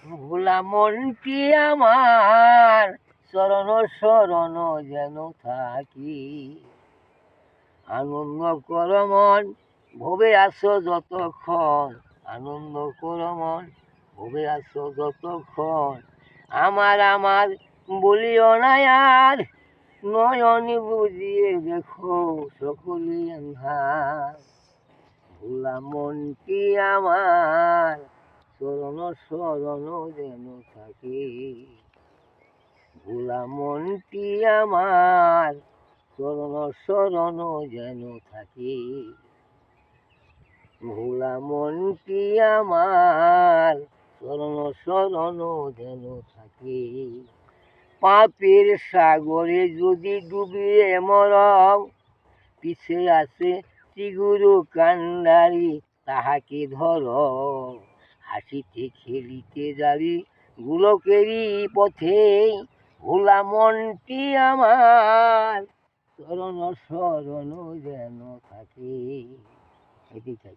ভোলা মনটি আমার চরণ শরণ যেন থাকি, আনন্দ কর মন ভবে আছো যতক্ষণ, আনন্দ কর মন ভবে আছো যতক্ষণ, আমার আমার বলিও না আর, নয়নি বুঝিয়ে দেখো সকলে আন্ধার। ভোলা মনটি আমার চরণ শরণ যেন থাকে, ভোলা মনটি আমার চরণ শরণ যেন থাকে, ভোলা মনটি আমার চরণ শরণ যেন থাকে। পাপের সাগরে যদি ডুবিয়ে মরম, পিছে আছে চিগুরু কান্ডারি তাহাকে ধর, হাসিতে খেলিতে যাবি গোলকেরই পথে, ভোলা মনটি আমার চরণ শরণ যেন থাকে। এটাই চাই।